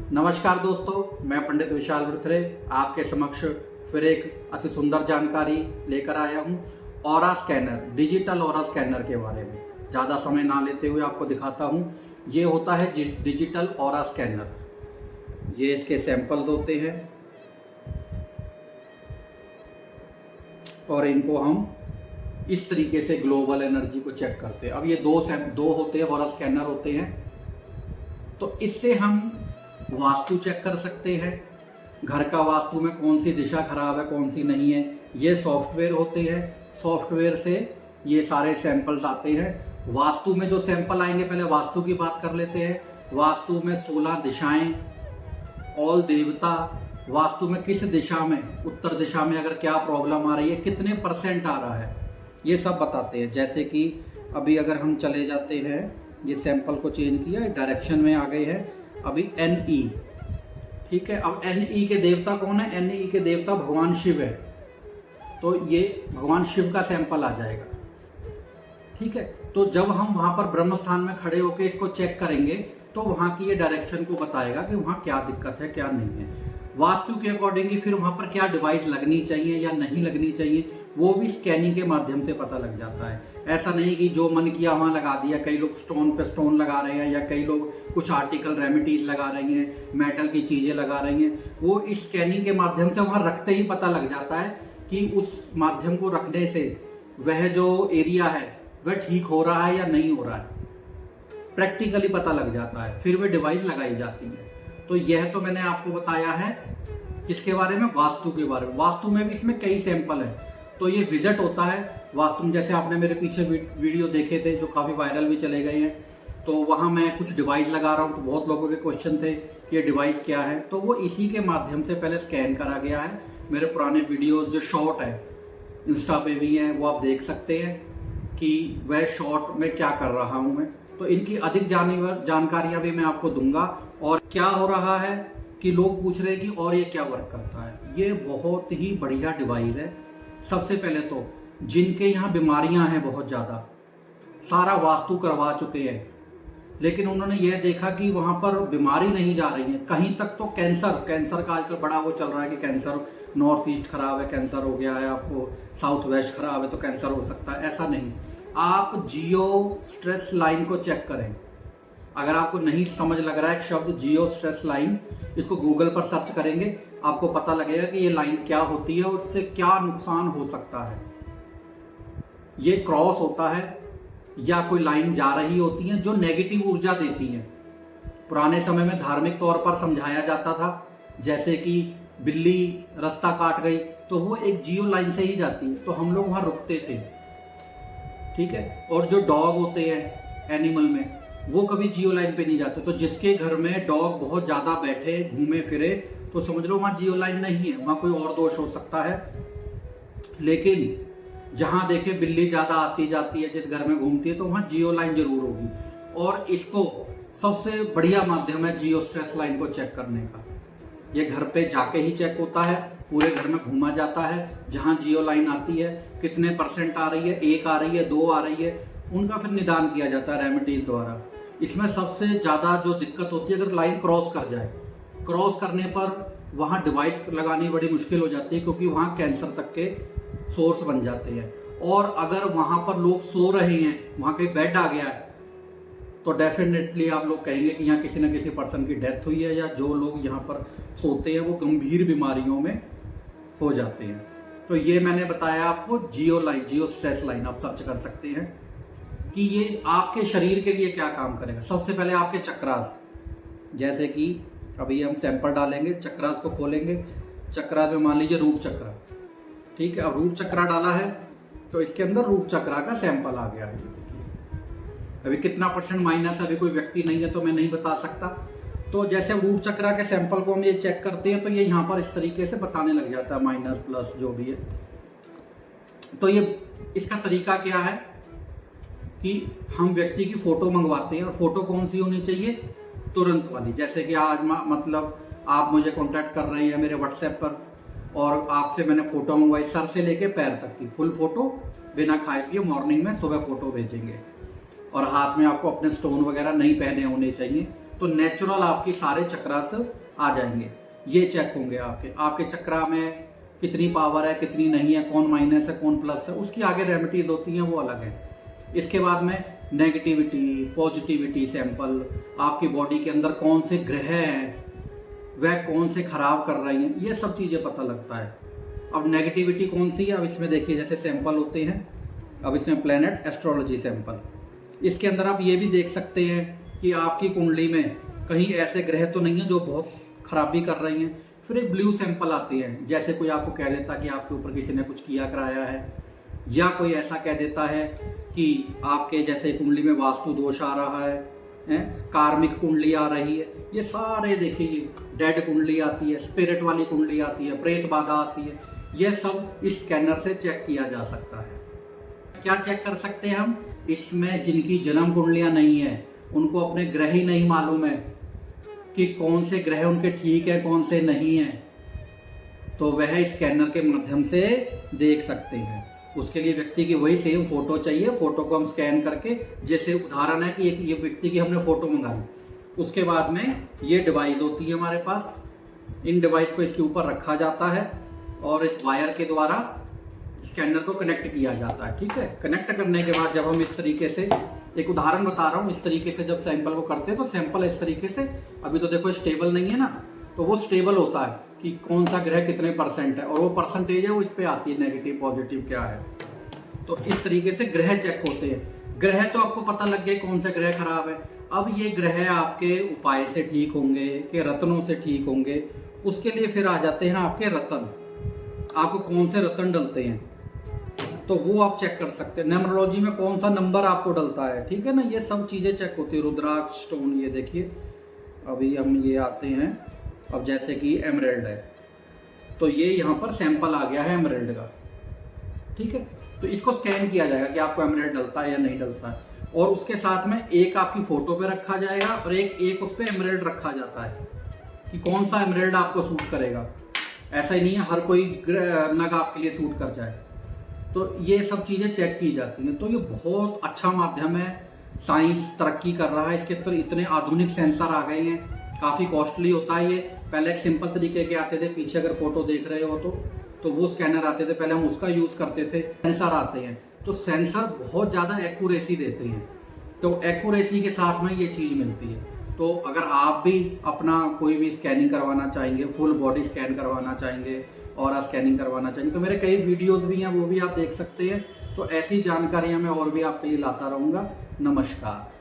नमस्कार दोस्तों, मैं पंडित विशाल वृथरे आपके समक्ष फिर एक अति सुंदर जानकारी लेकर आया हूँ। Aura scanner, digital aura scanner के बारे में ज़्यादा समय ना लेते हुए आपको दिखाता हूँ। ये होता है डिजिटल ऑरा स्कैनर। ये इसके सैंपल्स होते हैं और इनको हम इस तरीके से ग्लोबल एनर्जी को चेक करते हैं। अब ये दो होते हैं, ऑरा स्कैनर होते हैं। तो इससे हम वास्तु चेक कर सकते हैं, घर का वास्तु में कौन सी दिशा खराब है कौन सी नहीं है। ये सॉफ्टवेयर होते हैं, सॉफ्टवेयर से ये सारे सैंपल्स आते हैं। वास्तु में जो सैंपल आएंगे, पहले वास्तु की बात कर लेते हैं। वास्तु में 16 दिशाएं, ऑल देवता, वास्तु में किस दिशा में, उत्तर दिशा में अगर क्या प्रॉब्लम आ रही है, कितने % आ रहा है, ये सब बताते हैं। जैसे कि अभी अगर हम चले जाते हैं, ये सैंपल को चेंज किया, डायरेक्शन में आ गए हैं अभी NE, ठीक है। अब NE के देवता कौन है? NE के देवता भगवान शिव है, तो ये भगवान शिव का सैंपल आ जाएगा, ठीक है। तो जब हम वहां पर ब्रह्म स्थान में खड़े होकर इसको चेक करेंगे तो वहां की ये डायरेक्शन को बताएगा कि वहां क्या दिक्कत है क्या नहीं है। वास्तु के अकॉर्डिंग फिर वहां पर क्या डिवाइस लगनी चाहिए या नहीं लगनी चाहिए, वो भी स्कैनिंग के माध्यम से पता लग जाता है। ऐसा नहीं कि जो मन किया वहां लगा दिया। कई लोग स्टोन पे स्टोन लगा रहे हैं या कई लोग कुछ आर्टिकल रेमेडीज लगा रहे हैं, मेटल की चीजें लगा रहे हैं। वो इस स्कैनिंग के माध्यम से वहां रखते ही पता लग जाता है कि उस माध्यम को रखने से वह जो एरिया है वह ठीक हो रहा है या नहीं हो रहा है, प्रैक्टिकली पता लग जाता है। फिर वे डिवाइस लगाई जाती है। तो यह तो मैंने आपको बताया है किसके बारे में, वास्तु के बारे में। वास्तु में भी इसमें कई सैंपल है। तो ये विजिट होता है वास्तु में, जैसे आपने मेरे पीछे वीडियो देखे थे जो काफ़ी वायरल भी चले गए हैं। तो वहाँ मैं कुछ डिवाइस लगा रहा हूँ, तो बहुत लोगों के क्वेश्चन थे कि ये डिवाइस क्या है। तो वो इसी के माध्यम से पहले स्कैन करा गया है। मेरे पुराने वीडियो जो शॉर्ट है इंस्टा पे भी हैं, वो आप देख सकते हैं कि वह शॉर्ट में क्या कर रहा हूँ मैं। तो इनकी अधिक जानकारियाँ भी मैं आपको दूंगा। और क्या हो रहा है कि लोग पूछ रहे हैं कि और ये क्या वर्क करता है। ये बहुत ही बढ़िया डिवाइस है। सबसे पहले तो जिनके यहाँ बीमारियां हैं बहुत ज़्यादा, सारा वास्तु करवा चुके हैं, लेकिन उन्होंने यह देखा कि वहाँ पर बीमारी नहीं जा रही है कहीं तक। तो कैंसर का आजकल बड़ा वो चल रहा है कि कैंसर नॉर्थ ईस्ट खराब है, कैंसर हो गया है, आपको साउथ वेस्ट खराब है तो कैंसर हो सकता है। ऐसा नहीं, आप जियो स्ट्रेस लाइन को चेक करें। अगर आपको नहीं समझ लग रहा है शब्द जियो स्ट्रेस लाइन, इसको गूगल पर सर्च करेंगे, आपको पता लगेगा कि ये लाइन क्या होती है और उससे क्या नुकसान हो सकता है। ये क्रॉस होता है या कोई लाइन जा रही होती है जो नेगेटिव ऊर्जा देती है। पुराने समय में धार्मिक तौर पर समझाया जाता था, जैसे कि बिल्ली रास्ता काट गई तो वो एक जियो लाइन से ही जाती है, तो हम लोग वहां रुकते थे, ठीक है। और जो डॉग होते हैं एनिमल में, वो कभी जियो लाइन पे नहीं जाते। तो जिसके घर में डॉग बहुत ज्यादा बैठे घूमे फिरे, तो समझ लो वहां जियो लाइन नहीं है, वहां कोई और दोष हो सकता है। लेकिन जहां देखे बिल्ली ज्यादा आती जाती है, जिस घर में घूमती है, तो वहां जियो लाइन जरूर होगी। और इसको सबसे बढ़िया माध्यम है जियो स्ट्रेस लाइन को चेक करने का। ये घर पे जाके ही चेक होता है, पूरे घर में घूमा जाता है, जहां जियो लाइन आती है कितने % आ रही है, 1 आ रही है, 2 आ रही है, उनका फिर निदान किया जाता है रेमेडीज द्वारा। इसमें सबसे ज्यादा जो दिक्कत होती है, अगर लाइन क्रॉस कर जाए, क्रॉस करने पर वहां डिवाइस लगानी बड़ी मुश्किल हो जाती है, क्योंकि वहां कैंसर तक के सोर्स बन जाते हैं। और अगर वहां पर लोग सो रहे हैं, वहां कहीं बेड आ गया है, तो डेफिनेटली आप लोग कहेंगे कि यहाँ किसी न किसी पर्सन की डेथ हुई है, या जो लोग यहाँ पर सोते हैं वो गंभीर बीमारियों में हो जाते हैं। तो ये मैंने बताया आपको जियो लाइन, जियो स्ट्रेस लाइन आप सर्च कर सकते हैं कि ये आपके शरीर के लिए क्या काम करेगा। सबसे पहले आपके चक्रास, जैसे कि अभी हम सैंपल डालेंगे, चक्रास को खोलेंगे। चक्रास में मान लीजिए रूट चक्रा, ठीक है। अब रूट चक्रा डाला है तो इसके अंदर रूट चक्रा का सैंपल आ गया है। अभी कितना % माइनस है, अभी कोई व्यक्ति नहीं है तो मैं नहीं बता सकता। तो जैसे रूट चक्रा के सैंपल को हम ये चेक करते हैं, तो ये यहाँ पर इस तरीके से बताने लग जाता है, माइनस प्लस जो भी है। तो ये इसका तरीका क्या है कि हम व्यक्ति की फोटो मंगवाते हैं, और फोटो कौन सी होनी चाहिए, तुरंत वाली। जैसे कि आज मतलब आप मुझे कांटेक्ट कर रहे हैं मेरे व्हाट्सएप पर, और आपसे मैंने फोटो मंगवाई, सर से लेके पैर तक की फुल फोटो, बिना खाए पिए मॉर्निंग में सुबह फोटो भेजेंगे। और हाथ में आपको अपने स्टोन वगैरह नहीं पहने होने चाहिए, तो नेचुरल आपकी सारे चक्रास आ जाएंगे। ये चेक होंगे आपके चक्रा में कितनी पावर है कितनी नहीं है, कौन माइनस है कौन प्लस है, उसकी आगे रेमेडीज होती हैं, वो अलग है। इसके बाद में नेगेटिविटी पॉजिटिविटी सैंपल, आपकी बॉडी के अंदर कौन से ग्रह हैं वह कौन से खराब कर रही हैं, ये सब चीज़ें पता लगता है। अब नेगेटिविटी कौन सी है, अब इसमें देखिए जैसे सैंपल होते हैं, अब इसमें प्लैनेट एस्ट्रोलॉजी सैंपल, इसके अंदर आप ये भी देख सकते हैं कि आपकी कुंडली में कहीं ऐसे ग्रह तो नहीं है जो बहुत खराबी कर रही हैं। फिर एक ब्लू सैंपल आती है, जैसे कोई आपको कह देता कि आपके ऊपर किसी ने कुछ किया कराया है, या कोई ऐसा कह देता है कि आपके जैसे कुंडली में वास्तु दोष आ रहा है, कार्मिक कुंडली आ रही है, ये सारे देखिए, डेड कुंडली आती है, स्पिरिट वाली कुंडली आती है, प्रेत बाधा आती है, ये सब इस स्कैनर से चेक किया जा सकता है। क्या चेक कर सकते हैं हम, इसमें जिनकी जन्म कुंडलियां नहीं है उनको अपने ग्रह ही नहीं मालूम है कि कौन से ग्रह उनके ठीक है कौन से नहीं है, तो वह स्कैनर के माध्यम से देख सकते हैं। उसके लिए व्यक्ति की वही सेम फोटो चाहिए, फोटो को हम स्कैन करके, जैसे उदाहरण है कि ये व्यक्ति की हमने फोटो मंगाई, उसके बाद में ये डिवाइस होती है हमारे पास, इन डिवाइस को इसके ऊपर रखा जाता है और इस वायर के द्वारा स्कैनर को कनेक्ट किया जाता है। ठीक है, कनेक्ट करने के बाद जब हम इस तरीके से, एक उदाहरण बता रहा हूँ, इस तरीके से जब सैंपल को करते हैं तो सैंपल इस तरीके से, अभी तो देखो स्टेबल नहीं है ना, तो वो स्टेबल होता है कि कौन सा ग्रह कितने परसेंट है, और वो परसेंटेज है वो इस पे आती है, नेगेटिव पॉजिटिव क्या है। तो इस तरीके से ग्रह चेक होते हैं। ग्रह तो आपको पता लग गया कौन सा ग्रह खराब है। अब ये ग्रह आपके उपाय से ठीक होंगे कि रत्नों से ठीक होंगे, उसके लिए फिर आ जाते हैं आपके रत्न, आपको कौन से रत्न डलते हैं तो वो आप चेक कर सकते हैं। न्यूमरोलॉजी में कौन सा नंबर आपको डलता है, ठीक है ना, ये सब चीज़ें चेक होती है। रुद्राक्ष स्टोन, ये देखिए अभी हम ये आते हैं, अब जैसे कि एमराल्ड है, तो ये यहाँ पर सैंपल आ गया है एमराल्ड का, ठीक है, तो इसको स्कैन किया जाएगा कि आपको एमराल्ड डलता है या नहीं डलता है, और उसके साथ में एक आपकी फोटो पे रखा जाएगा और एक उस पर एमराल्ड रखा जाता है कि कौन सा एमराल्ड आपको सूट करेगा। ऐसा ही नहीं है हर कोई नग आपके लिए सूट कर जाए, तो ये सब चीज़ें चेक की जाती हैं। तो ये बहुत अच्छा माध्यम है, साइंस तरक्की कर रहा है, इसके अंदर इतने आधुनिक सेंसर आ गए हैं, काफ़ी कॉस्टली होता है ये। पहले एक सिंपल तरीके के आते थे, पीछे अगर फोटो देख रहे हो तो वो स्कैनर आते थे, पहले हम उसका यूज़ करते थे। सेंसर आते हैं तो सेंसर बहुत ज़्यादा एक्यूरेसी देते हैं, तो एक्यूरेसी के साथ में ये चीज़ मिलती है। तो अगर आप भी अपना कोई भी स्कैनिंग करवाना चाहेंगे, फुल बॉडी स्कैन करवाना चाहेंगे, और स्कैनिंग करवाना चाहेंगे, तो मेरे कई वीडियोस भी हैं, वो भी आप देख सकते हैं। तो ऐसी जानकारियां मैं और भी आपके लिए लाता रहूँगा। नमस्कार।